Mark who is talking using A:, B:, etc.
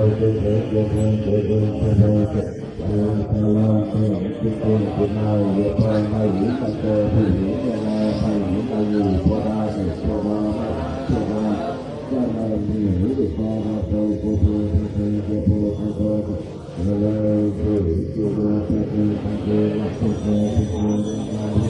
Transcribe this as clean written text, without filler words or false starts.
A: Hãy subscribe cho kênh Ghiền Mì Gõ để không bỏ lỡ